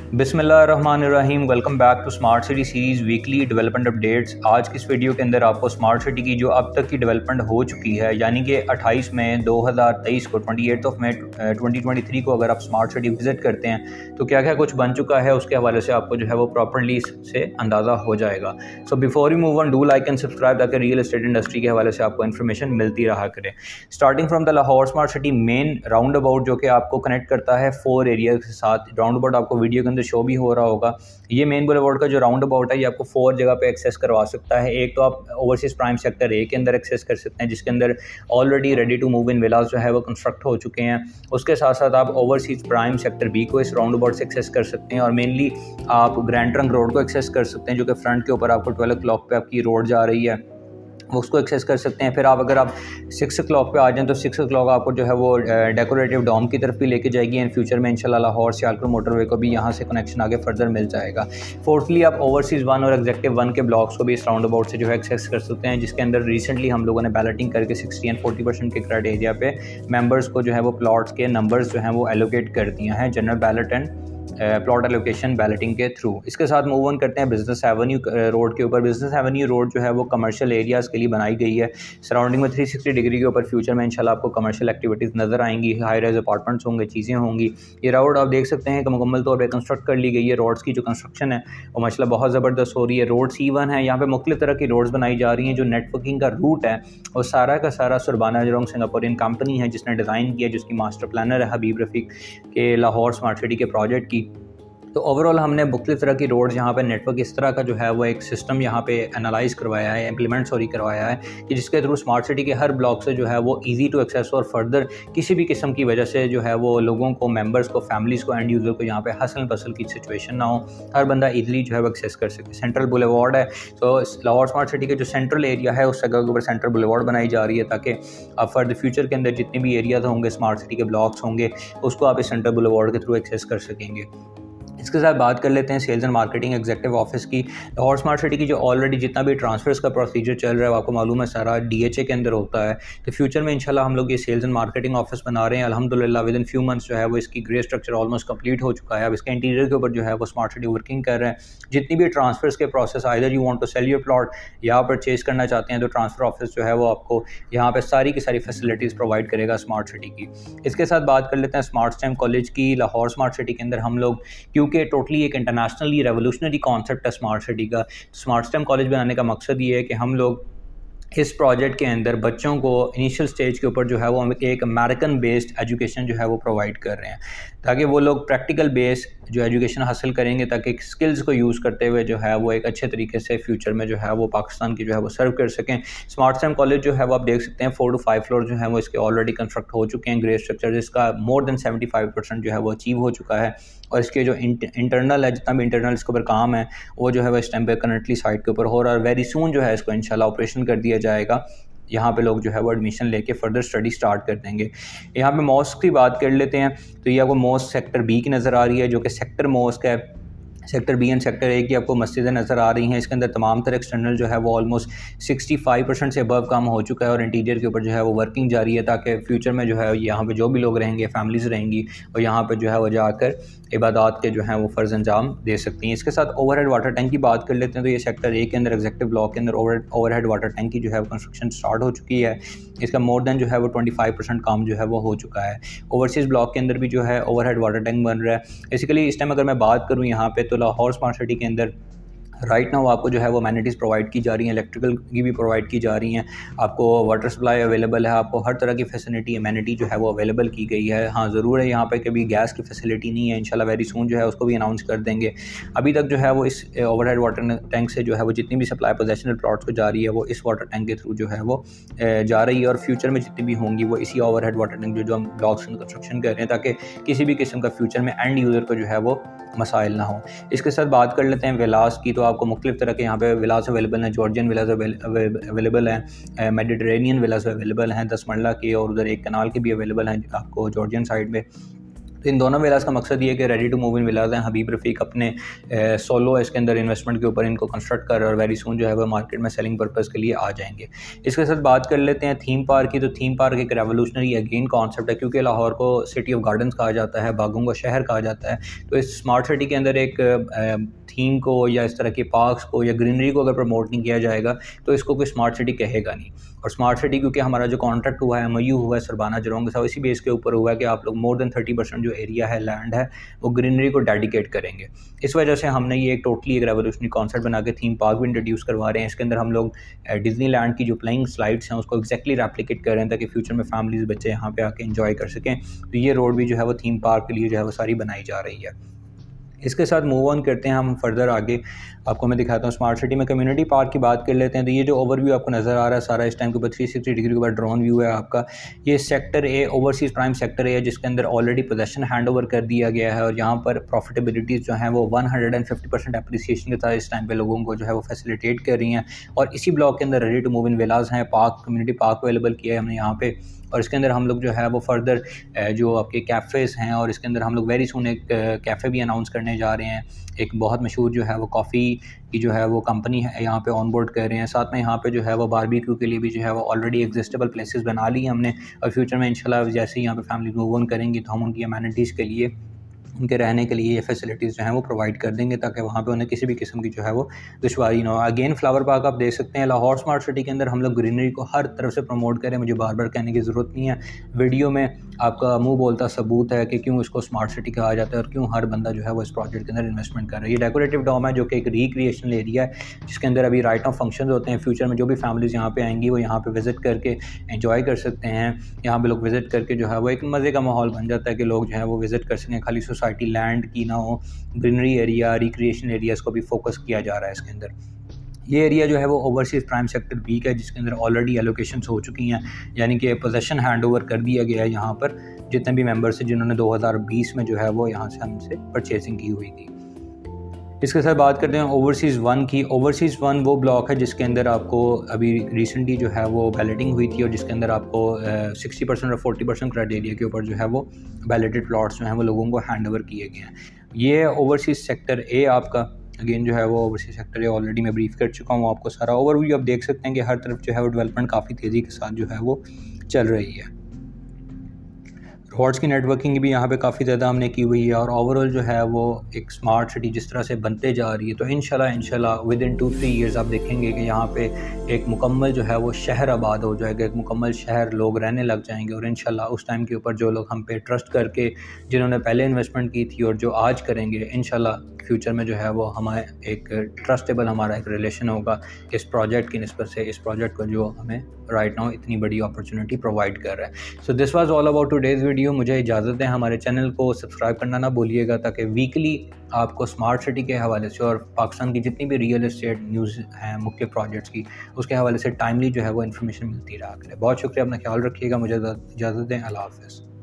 बिस्मिल्लाहिर्रहमानिर्रहीम। Welcome back to smart city series weekly development updates. आज की इस वीडियो के अंदर आपको स्मार्ट सिटी की जो अब तक की डेवलपमेंट हो चुकी है, यानी कि 28 मई 2023 को 28 मई 2023 को अगर आप स्मार्ट सिटी विज़िट करते हैं तो क्या क्या कुछ बन चुका है, उसके हवाले से आपको जो है वो प्रॉपर्ली से अंदाज़ा हो जाएगा। So before you move on, do like and subscribe ताकि रियल एस्टेट इंडस्ट्री के हवाले से आपको इन्फॉर्मेशन मिलती रहा करे। Starting from the Lahore smart city main round about जो कि आपको कनेक्ट करता है 4 एरिया के साथ। राउंड अबाउट आपको वीडियो के अंदर शो भी हो रहा होगा। ये मेन बुलेवार्ड का जो राउंड अबाउट है ये आपको 4 जगह पे एक्सेस करवा सकता है। एक तो आप ओवरसीज प्राइम सेक्टर ए के अंदर एक्सेस कर सकते हैं, जिसके अंदर already ready to move in villas जो है वो कंस्ट्रक्ट हो चुके हैं। उसके साथ साथ आप ओवरसीज प्राइम सेक्टर बी को इस राउंड अबाउट से एक्सेस कर सकते हैं, और मेनली आप ग्रैंड ट्रंक रोड को एक्सेस कर सकते हैं, जो कि फ्रंट के ऊपर आपको 12 o'clock पे आपकी रोड जा रही है, उसको एक्सेस कर सकते हैं। फिर अगर आप 6 o'clock पे आ जाएं तो 6 o'clock आपको जो है वो डेकोरेटिव डॉम की तरफ भी लेके जाएगी, एंड फ्यूचर में इंशाल्लाह लाहौर सियालकोट मोटरवे को भी यहाँ से कनेक्शन आगे फर्दर मिल जाएगा। फोर्थली आप ओवरसीज़ 1 और एग्जेक्टिव 1 के ब्लॉक्स को भी इस राउंड अबाउट से जो है एक्सेस कर सकते हैं, जिसके अंदर रिसेंटली हम लोगों ने बैलेटिंग करके 60 and 40% के क्राइटेरिया पे मेंबर्स को जो है वो प्लॉट्स के नंबर्स जो हैं वो एलोकेट कर दिए हैं, general ballot and plot allocation balloting के थ्रू। इसके साथ मूव ऑन करते हैं बिजनेस एवेन्यू रोड के ऊपर। बिजनेस एवेन्यू रोड जो है वो कमर्शियल एरियाज़ के लिए बनाई गई है। सराउंडिंग में 360 डिग्री के ऊपर फ्यूचर में इंशाल्लाह आपको कमर्शियल एक्टिविटीज़ नज़र आएंगी, हाई राइज अपार्टमेंट्स होंगे, चीज़ें होंगी। ये रोड आप देख सकते हैं कि मुकम्मल तौर पर कंस्ट्रक्ट कर ली गई है। रोड्स की जो कंस्ट्रक्शन है वो माशाल्लाह बहुत ज़बरदस्त हो रही है। रोड C1 है, यहाँ पर मुख्तलिफ तरह की रोड्स बनाई जा रही हैं। जो नेटवर्किंग का रूट है वो सारा का सारा सुरबाना जरोंग सिंगापुरियन कंपनी है जिसने डिज़ाइन किया, जिसकी मास्टर प्लानर है हबीब रफ़ीक के लाहौर स्मार्ट सिटी के प्रोजेक्ट की। तो ओवरऑल हमने मुख्तलिफ तरह की रोड्स यहाँ पे नेटवर्क इस तरह का जो है वो एक सिस्टम यहाँ पे एनालाइज करवाया है, इम्प्लीमेंट करवाया है, कि जिसके थ्रू स्मार्ट सिटी के हर ब्लॉक से जो है वो इजी टू एक्सेस और फर्दर किसी भी किस्म की वजह से जो है वो लोगों को, मेंबर्स को, फैमिलीज़ को, एंड यूज़र को यहाँ पे हसल पसल की सिचुएशन ना हो, हर बंदा ईजिली जो है वो एक्सेस कर सके। सेंट्रल बुलेवार्ड है, तो लाहौर स्मार्ट सिटी के जो सेंट्रल एरिया है उस जगह के ऊपर सेंट्रल बुलेवार्ड बनाई जा रही है, ताकि आप फॉर द फ्यूचर के अंदर जितने भी एरियाज होंगे, स्मार्ट सिटी के ब्लॉक्स होंगे, उसको आप इस सेंट्रल बुलेवार्ड के थ्रू एक्सेस कर सकेंगे। इसके साथ बात कर लेते हैं sales and marketing executive office की। लाहौर स्मार्ट सिटी की जो ऑलरेडी जितना भी ट्रांसफर्स का प्रोसीजर चल रहा है, आपको मालूम है सारा DHA के अंदर होता है। तो फ्यूचर में इंशाल्लाह हम लोग ये सेल्स एंड मार्केटिंग ऑफिस बना रहे हैं। अल्हम्दुलिल्लाह विद इन फ्यू मंथ्स जो है वो इसकी ग्रे स्ट्रक्चर ऑलमोस्ट कंप्लीट हो चुका है। अब इसके इंटीरियर के ऊपर जो है वो स्मार्ट सिटी वर्किंग कर रहे हैं। जितनी भी ट्रांसफर्स के process, either you want to sell your plot या परचेज करना चाहते हैं, तो ट्रांसफर ऑफिस जो है वो आपको यहाँ पर सारी की सारी फैसिलिटीज़ प्रोवाइड करेगा स्मार्ट सिटी की। इसके साथ बात कर लेते हैं स्मार्ट स्टेम कॉलेज की। लाहौर स्मार्ट सिटी के अंदर हम लोग, क्योंकि टोटली एक इंटरनेशनली रेवोल्यूशनरी कॉन्सेप्ट है स्मार्ट सिटी का, स्मार्ट स्टेम कॉलेज बनाने का मकसद ये है कि हम लोग इस प्रोजेक्ट के अंदर बच्चों को इनिशियल स्टेज के ऊपर जो है वो हम एक अमेरिकन बेस्ड एजुकेशन जो है वो प्रोवाइड कर रहे हैं, ताकि वो लोग प्रैक्टिकल बेस जो एजुकेशन हासिल करेंगे, ताकि स्किल्स को यूज़ करते हुए जो है वो एक अच्छे तरीके से फ्यूचर में जो है वो पाकिस्तान की जो है वो सर्व कर सकें। स्मार्ट स्टेम कॉलेज जो है वो आप देख सकते हैं 4 to 5 फ्लोर जो है वो इसके ऑलरेडी कंस्ट्रक्ट हो चुके हैं। ग्रे स्ट्रक्चर जिसका मोर देन 75% जो है वो अचीव हो चुका है, और इसके जो इंटरनल है, जितना भी इंटरनल इसके ऊपर काम है वो जो है वो इस टाइम पे करंटली साइट के ऊपर हो रहा है, और वेरी सून जो है इसको इंशाल्लाह ऑपरेशन कर दिया जाएगा। यहाँ पे लोग जो है वो एडमिशन लेके फर्दर स्टडी स्टार्ट कर देंगे। यहाँ पे मॉस्क की बात कर लेते हैं, तो ये आपको मॉस्क सेक्टर बी की नज़र आ रही है, जो कि सेक्टर मॉस्क है। Sector B and sector A की आपको मस्जिदें नज़र आ रही हैं। इसके अंदर तमाम तरह एक्सटर्नल जो है वो ऑलमोस्ट 65% से अबव काम हो चुका है, और इंटीरियर के ऊपर जो है वो वर्किंग जारी है, ताकि फ्यूचर में जो है यहाँ पे जो भी लोग रहेंगे, फैमिलीज़ रहेंगी, और यहाँ पे जो है वो जाकर इबादत के जो हैं वो फ़र्ज़ अंजाम दे सकती हैं। इसके साथ ओवरहेड वाटर टैंक की बात कर लेते हैं, तो ये सेक्टर ए के अंदर एग्जीक्यूटिव ब्लॉक के अंदर ओवरहेड वाटर टैंक की जो है वो कंस्ट्रक्शन स्टार्ट हो चुकी है। इसका मोर देन जो है वो 25% काम जो है वो हो चुका है। ओवरसीज़ ब्लॉक के अंदर भी जो है ओवरहेड वाटर टैंक बन रहा है। बेसिकली इस टाइम अगर मैं बात करूँ यहाँ पे, तो लाहौर स्मार्ट सिटी के अंदर राइट नाउ आपको जो है वो अमेनिटीज़ प्रोवाइड की जा रही हैं, इलेक्ट्रिकल की भी प्रोवाइड की जा रही हैं, आपको वाटर सप्लाई अवेलेबल है, आपको हर तरह की फैसिलिटी अमेनिटी जो है वो अवेलेबल की गई है। हाँ, ज़रूर है यहाँ पे कभी गैस की फैसिलिटी नहीं है, इंशाल्लाह वेरी सून जो है उसको भी अनाउंस कर देंगे। अभी तक जो है वो इस ओवरहेड वाटर टैंक से जो है वो जितनी भी सप्लाई पोजेशनल प्लॉट्स को जा रही है वो इस वाटर टैंक के थ्रू जो है वो जा रही है, और फ्यूचर में जितनी भी होंगी वो इसी ओवरहेड वाटर टैंक जो हम ब्लॉक्स की कंस्ट्रक्शन कर रहे हैं, ताकि किसी भी किस्म का फ्यूचर में एंड यूज़र को जो है वो मसाइल ना हो। इसके साथ बात कर लेते हैं विलास की, तो आपको मुख्तलिफ तरह के यहाँ पे विलास अवेलेबल हैं। जॉर्जियन विलास अवेलेबल हैं, मेडिटेरेनियन विलास अवेलेबल हैं 10 मरला की, और उधर एक कनाल के भी अवेलेबल हैं आपको जॉर्जियन साइड में। तो इन दोनों विलास का मकसद ये है कि रेडी टू मूव इन विलास हैं। हबीब रफ़ीक अपने सोलो इसके अंदर इन्वेस्टमेंट के ऊपर इनको कंस्ट्रक्ट कर रहे हैं और वेरी सून जो है वो मार्केट में सेलिंग पर्पज़ के लिए आ जाएंगे। इसके साथ बात कर लेते हैं थीम पार्क की। तो थीम पार्क एक रेवोल्यूशनरी अगेन कॉन्सेप्ट है, क्योंकि लाहौर को सिटी ऑफ गार्डन्स कहा जाता है, बागों का शहर कहा जाता है। तो इस स्मार्ट सिटी के अंदर एक थीम को या इस तरह के पार्क्स को या ग्रीनरी को अगर प्रमोट नहीं किया जाएगा तो इसको कोई स्मार्ट सिटी कहेगा नहीं। और स्मार्ट सिटी क्योंकि हमारा जो कॉन्ट्रैक्ट हुआ है, MOU हुआ है सरबाना जरोंग के साथ, इसी बेस के ऊपर हुआ है कि आप लोग मोर देन 30% जो एरिया है, लैंड है, वो ग्रीनरी को डेडिकेट करेंगे। इस वजह से हमने ये एक टोटली एक रेवोल्यूशनरी कॉन्सेप्ट बना के थीम पार्क भी इंट्रोड्यूस करवा रहे हैं। इसके अंदर हम लोग डिज्नी लैंड की जो प्लेइंग स्लाइड्स हैं उसको एक्जैक्टली रेप्लिकेट कर रहे हैं ताकि फ्यूचर में फैमिलीज बच्चे यहाँ पे आके एंजॉय कर सकें। तो ये रोड भी जो है वो थीम पार्क के लिए जो है वो सारी बनाई जा रही है। इसके साथ मूव ऑन करते हैं हम फर्दर आगे, आपको मैं दिखाता हूँ स्मार्ट सिटी में कम्युनिटी पार्क की बात कर लेते हैं। तो ये जो ओवरव्यू आपको नज़र आ रहा है सारा इस टाइम के ऊपर 360 डिग्री के ऊपर ड्रोन व्यू है आपका। ये sector A overseas prime sector A है जिसके अंदर ऑलरेडी पोजेसन हैंड ओवर कर दिया गया है और यहाँ पर प्रॉफिटेबिलिटीज़ जो हैं वो 150% अप्रिसिएशन के साथ इस टाइम पे लोगों को जो है वो फैसिलिटेट कर रही हैं। और इसी ब्लॉक के अंदर रेडी टू मूव इन विलास हैं, पार्क कम्युनिटी पार्क अवेलेबल किया है हमने यहाँ पे। और इसके अंदर हम लोग जो है वो फर्दर जो आपके कैफ़ेज़ हैं और इसके अंदर हम लोग वेरी सून एक कैफ़े भी अनाउंस करने जा रहे हैं। एक बहुत मशहूर जो है वो कॉफ़ी की जो है वो कंपनी है यहाँ पे ऑन बोर्ड कर रहे हैं। साथ में यहाँ पे जो है वो बारबेक्यू के लिए भी जो है वो ऑलरेडी एग्जिस्टेबल प्लेसेस बना ली हमने और फ्यूचर में इंशाल्लाह जैसे ही यहाँ पे फैमिली मूव ऑन करेंगी तो हम उनकी अमेनिटीज़ के लिए, उनके रहने के लिए ये फैसिलिटीज़ जो हैं वो प्रोवाइड कर देंगे ताकि वहाँ पे उन्हें किसी भी किस्म की जो है वो दुश्वारी ना हो। अगेन फ्लावर पार्क आप देख सकते हैं लाहौर स्मार्ट सिटी के अंदर हम लोग ग्रीनरी को हर तरफ से प्रमोट करें, मुझे बार बार कहने की ज़रूरत नहीं है। वीडियो में आपका मुंह बोलता सबूत है कि क्यों इसको स्मार्ट सिटी कहा जाता है और क्यों हर बंदा जो है वो इस प्रोजेक्ट के अंदर इन्वेस्टमेंट कर रहा है। ये डेकोरेटिव डोम है जो कि एक रिक्रिएशनल एरिया है जिसके अंदर अभी राइट ऑफ फंक्शन होते हैं। फ्यूचर में जो भी फैमिलीज़ यहाँ पे आएंगी वो यहाँ पे विज़िट करके एंजॉय कर सकते हैं। यहाँ पे लोग विज़िट करके जो है वो एक मज़े का माहौल बन जाता है कि लोग जो है वो विज़िट कर सकें। खाली सोसाइटी लैंड की ना हो, ग्रीनरी एरिया, रिक्रिएशन एरियाज़ को भी फोकस किया जा रहा है इसके अंदर। ये एरिया जो है वो ओवरसीज़ प्राइम सेक्टर बी का है जिसके अंदर ऑलरेडी एलोकेशंस हो चुकी हैं, यानी कि पोजेसन हैंड ओवर कर दिया गया है यहाँ पर जितने भी मेंबर्स हैं जिन्होंने 2020 में जो है वो यहाँ से हमसे परचेजिंग की हुई थी। इसके साथ बात करते हैं ओवरसीज़ 1 की। ओवरसीज़ 1 वो ब्लॉक है जिसके अंदर आपको अभी रिसेंटली जो है वो बैलेटिंग हुई थी और जिसके अंदर आपको 60% और 40% क्राइटेरिया के ऊपर जो है वो बैलेटेड प्लॉट्स जो हैं वो लोगों को हैंड ओवर किए गए हैं। ये ओवरसीज़ सेक्टर ए आपका अगेन जो है वो ओवरसीज़ सेक्टर ए ऑलरेडी मैं ब्रीफ कर चुका हूँ आपको सारा ओवरव्यू। आप देख सकते हैं कि हर तरफ जो है वो डेवलपमेंट काफ़ी तेज़ी के साथ जो है वो चल रही है। रोड्स की नेटवर्किंग भी यहाँ पे काफ़ी ज़्यादा हमने की हुई है और ओवरऑल जो है वो एक स्मार्ट सिटी जिस तरह से बनते जा रही है तो इंशाल्लाह विद इन 2-3 ईयर्स आप देखेंगे कि यहाँ पे एक मुकम्मल जो है वो शहर आबाद हो जाएगा, एक मुकम्मल शहर लोग रहने लग जाएंगे। और इंशाल्लाह उस टाइम के ऊपर जो लोग हम पे ट्रस्ट करके जिन्होंने पहले इन्वेस्टमेंट की थी और जो आज करेंगे, इंशाल्लाह फ्यूचर में जो है वो हमारे एक ट्रस्टेबल हमारा एक रिलेशन होगा इस प्रोजेक्ट की निस्बत से, इस प्रोजेक्ट को जो हमें राइट नाउ इतनी बड़ी अपॉर्चुनिटी प्रोवाइड कर रहा है। So this was all about today's video. मुझे इजाज़त है, हमारे चैनल को सब्सक्राइब करना ना भूलिएगा ताकि वीकली आपको स्मार्ट सिटी के हवाले से और पाकिस्तान की जितनी भी रियल एस्टेट न्यूज़ हैं मुख्य प्रोजेक्ट्स की उसके हवाले से टाइमली जो है वो इन्फॉर्मेशन मिलती रहा करे। बहुत शुक्रिया, अपना ख्याल रखिएगा, मुझे इजाज़त दें, अल्लाह हाफ़िज़।